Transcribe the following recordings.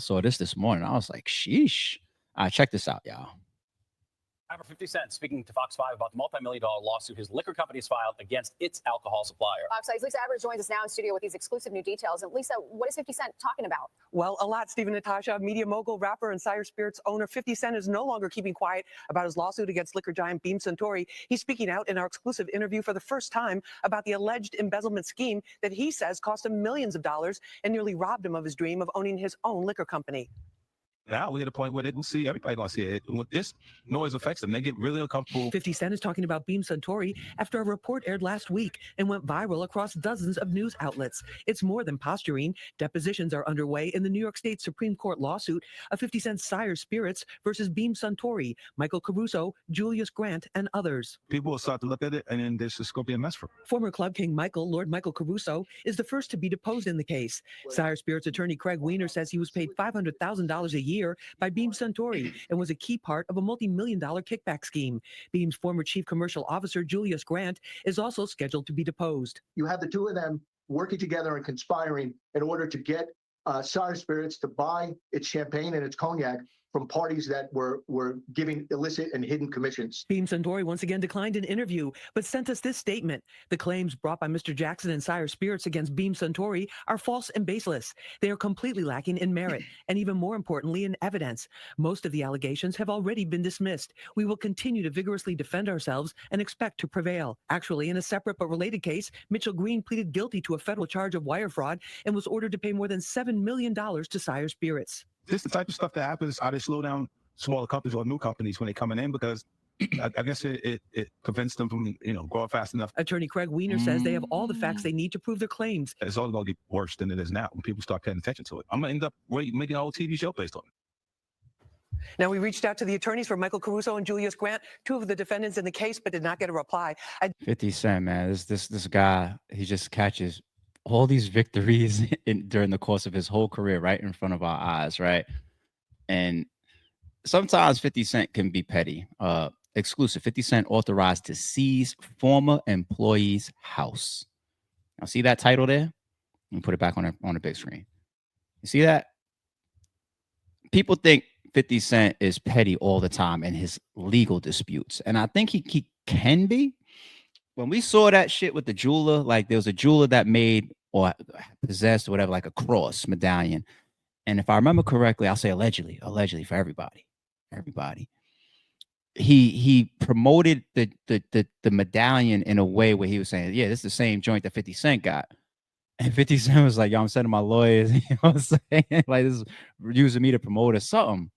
saw this morning. I was like, sheesh. All right, check this out, y'all. For 50 Cent speaking to Fox 5 about the multi-million-dollar lawsuit his liquor company has filed against its alcohol supplier. Fox 5's Lisa Evers joins us now in studio with these exclusive new details. And Lisa, what is 50 Cent talking about? Well, a lot, Stephen Natasha. Media mogul, rapper, and Sire Spirits owner 50 Cent is no longer keeping quiet about his lawsuit against liquor giant Beam Suntory. He's speaking out in our exclusive interview for the first time about the alleged embezzlement scheme that he says cost him millions of dollars and nearly robbed him of his dream of owning his own liquor company. Now we're at a point where they can see everybody gonna see it. When this noise affects them, they get really uncomfortable. 50 Cent is talking about Beam Suntory after a report aired last week and went viral across dozens of news outlets. It's more than posturing. Depositions are underway in the New York State Supreme Court lawsuit of 50 Cent's Sire Spirits versus Beam Suntory, Michael Caruso, Julius Grant, and others. People will start to look at it, and then there's just gonna be a mess for them. Former Club King Lord Michael Caruso, is the first to be deposed in the case. Sire Spirits attorney Craig Weiner says he was paid $500,000 a year by Beam Suntory and was a key part of a multi-million-dollar kickback scheme. Beam's former chief commercial officer Julius Grant is also scheduled to be deposed. You have the two of them working together and conspiring in order to get Sire Spirits to buy its champagne and its cognac from parties that were giving illicit and hidden commissions. Beam Suntory once again declined an interview, but sent us this statement. The claims brought by Mr. Jackson and Sire Spirits against Beam Suntory are false and baseless. They are completely lacking in merit, and even more importantly, in evidence. Most of the allegations have already been dismissed. We will continue to vigorously defend ourselves and expect to prevail. Actually, in a separate but related case, Mitchell Green pleaded guilty to a federal charge of wire fraud and was ordered to pay more than $7 million to Sire Spirits. This is the type of stuff that happens. How they slow down smaller companies or new companies when they're coming in, because I guess it prevents them from growing fast enough. Attorney Craig Weiner says they have all the facts they need to prove their claims. It's all going to get worse than it is now when people start paying attention to it. I'm going to end up making a whole TV show based on it. Now, we reached out to the attorneys for Michael Caruso and Julius Grant, two of the defendants in the case, but did not get a reply. 50 Cent, man, this guy, he just catches all these victories during the course of his whole career right in front of our eyes, right? And sometimes 50 Cent can be petty. Exclusive. 50 Cent authorized to seize former employee's house. Now, see that title there? Let me put it back on the big screen. You see that? People think 50 Cent is petty all the time in his legal disputes. And I think he can be. When we saw that shit with the jeweler, like there was a jeweler that made or possessed or whatever, like a cross medallion. And if I remember correctly, I'll say allegedly for everybody. He promoted the medallion in a way where he was saying, yeah, this is the same joint that 50 Cent got. And 50 Cent was like, yo, I'm sending my lawyers, you know what I'm saying? Like, this is using me to promote or something.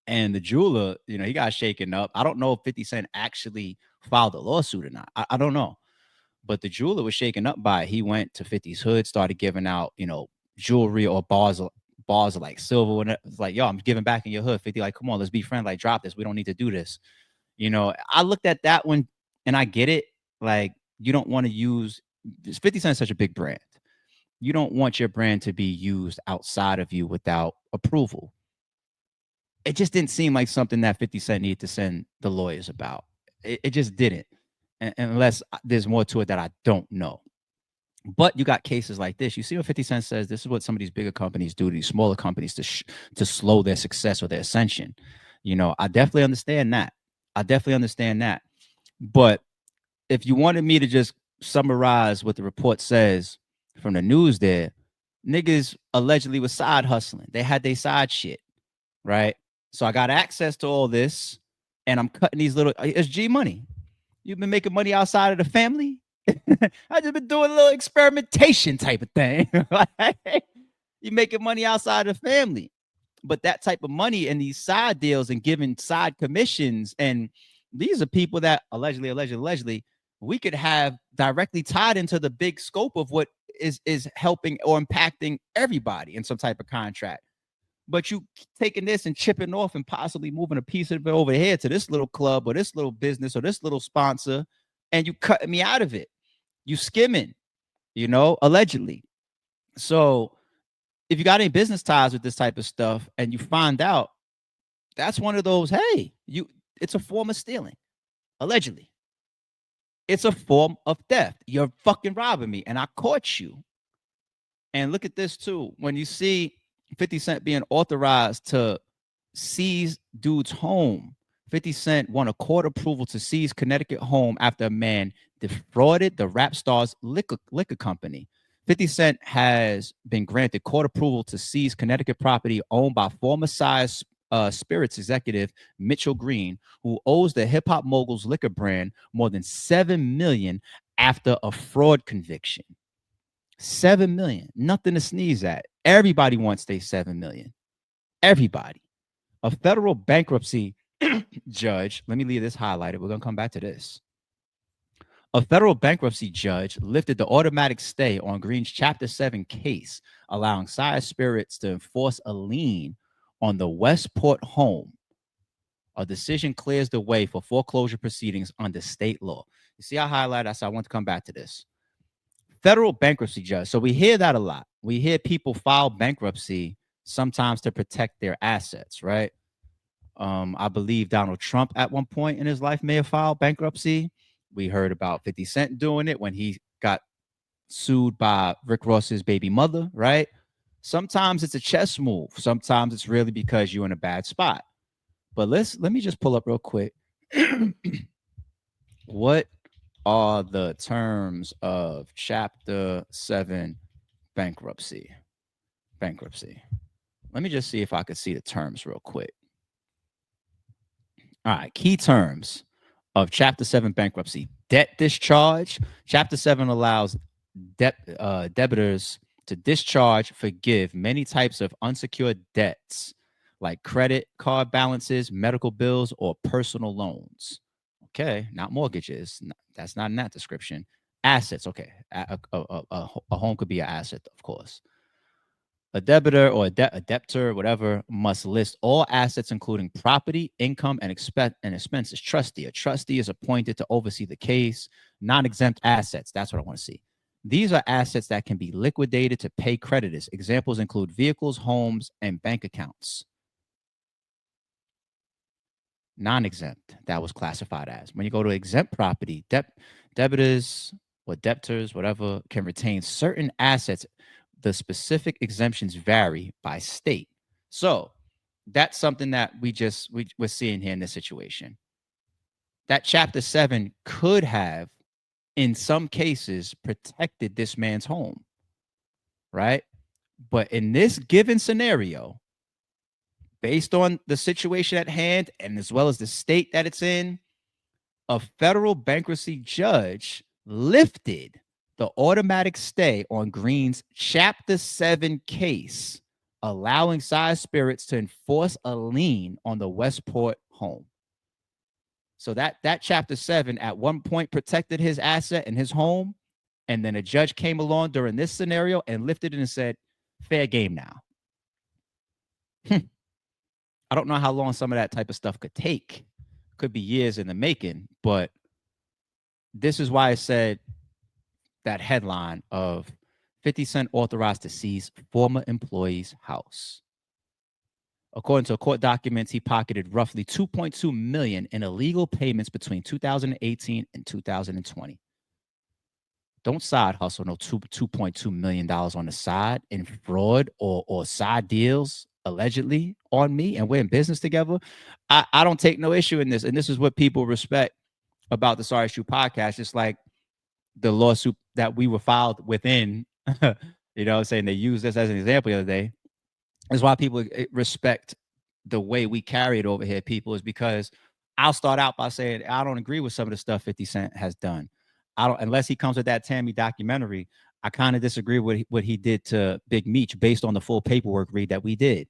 And the jeweler, he got shaken up. I don't know if 50 Cent actually filed a lawsuit or not. I don't know. But the jeweler was shaken up by it. He went to 50's hood, started giving out, jewelry or bars of like silver. It's like, yo, I'm giving back in your hood. 50, like, come on, let's be friends. Like, drop this. We don't need to do this. I looked at that one and I get it. Like, you don't want to use 50 Cent is such a big brand. You don't want your brand to be used outside of you without approval. It just didn't seem like something that 50 Cent needed to send the lawyers about. It just didn't. Unless there's more to it that I don't know. But you got cases like this. You see what 50 Cent says? This is what some of these bigger companies do to these smaller companies to slow their success or their ascension. I definitely understand that. But if you wanted me to just summarize what the report says from the news there, niggas allegedly was side hustling. They had their side shit, right? So I got access to all this, and I'm cutting these little, it's G money. You've been making money outside of the family? I just been doing a little experimentation type of thing. You making money outside of the family. But that type of money and these side deals and giving side commissions, and these are people that allegedly, we could have directly tied into the big scope of what is helping or impacting everybody in some type of contract. But you taking this and chipping off and possibly moving a piece of it over here to this little club or this little business or this little sponsor, and you cutting me out of it. You skimming, allegedly. So if you got any business ties with this type of stuff and you find out, that's one of those, hey, it's a form of stealing. Allegedly. It's a form of theft. You're fucking robbing me, and I caught you. And look at this too. When you see 50 Cent being authorized to seize dude's home. 50 Cent won a court approval to seize Connecticut home after a man defrauded the rap star's liquor company. 50 Cent has been granted court approval to seize Connecticut property owned by former Size Spirits executive Mitchell Green, who owes the hip hop mogul's liquor brand more than $7 million after a fraud conviction. $7 million, nothing to sneeze at. Everybody wants their $7 million. Everybody. A federal bankruptcy judge, let me leave this highlighted. We're going to come back to this. A federal bankruptcy judge lifted the automatic stay on Green's Chapter 7 case, allowing Size Spirits to enforce a lien on the Westport home. A decision clears the way for foreclosure proceedings under state law. You see, I highlighted that, so I want to come back to this. Federal bankruptcy judge. So we hear that a lot. We hear people file bankruptcy sometimes to protect their assets, right? I believe Donald Trump at one point in his life may have filed bankruptcy. We heard about 50 Cent doing it when he got sued by Rick Ross's baby mother, right? Sometimes it's a chess move. Sometimes it's really because you're in a bad spot. But let me just pull up real quick. What are the terms of Chapter 7 bankruptcy? Let me just see if I could see the terms real quick. All right, key terms of Chapter 7 bankruptcy. Debt discharge. Chapter 7 allows debtors to discharge, forgive many types of unsecured debts like credit card balances, medical bills, or personal loans. Okay, not mortgages. That's not in that description. Assets. Okay, a home could be an asset, of course. A debitor or a debtor, whatever, must list all assets, including property, income, and expenses. Trustee. A trustee is appointed to oversee the case. Non-exempt assets. That's what I want to see. These are assets that can be liquidated to pay creditors. Examples include vehicles, homes, and bank accounts. Non-exempt, that was classified as. When you go to exempt property, debitors or debtors, whatever, can retain certain assets. The specific exemptions vary by state. So that's something that we're seeing here in this situation. That Chapter 7 could have, in some cases, protected this man's home, right? But in this given scenario, based on the situation at hand and as well as the state that it's in, a federal bankruptcy judge lifted the automatic stay on Green's Chapter 7 case, allowing Size Spirits to enforce a lien on the Westport home. So that Chapter 7 at one point protected his asset and his home, and then a judge came along during this scenario and lifted it and said, fair game now. I don't know how long some of that type of stuff could take. Could be years in the making, but this is why I said that headline of 50 Cent authorized to seize former employee's house. According to court documents, he pocketed roughly $2.2 million in illegal payments between 2018 and 2020. Don't side hustle no $2.2 million on the side in fraud or side deals allegedly on me, and we're in business together. I don't take no issue in this. And this is what people respect about the Sorry Shoe podcast. It's like the lawsuit that we were filed within, you know what I'm saying? They used this as an example the other day. That's why people respect the way we carry it over here, people, is because I'll start out by saying, I don't agree with some of the stuff 50 Cent has done. I don't, unless he comes with that Tammy documentary, I kind of disagree with what he did to Big Meech based on the full paperwork read that we did.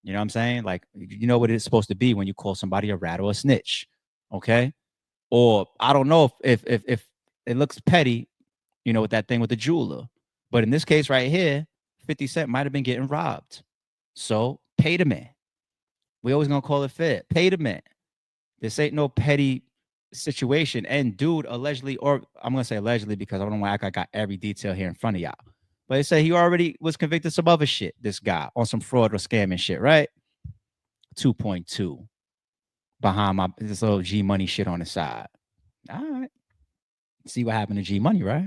You know what I'm saying? Like, you know what it's supposed to be when you call somebody a rat or a snitch. Okay. Or I don't know if it looks petty, you know, with that thing with the jeweler. But in this case right here, 50 Cent might have been getting robbed. So pay the man. We always gonna call it fair. Pay the man. This ain't no petty situation. And dude allegedly, or I'm gonna say allegedly because I don't want to act like I got every detail here in front of y'all. But they say he already was convicted of some other shit, this guy, on some fraud or scam and shit, right? 2.2 behind this little G Money shit on the side. All right. See what happened to G Money, right?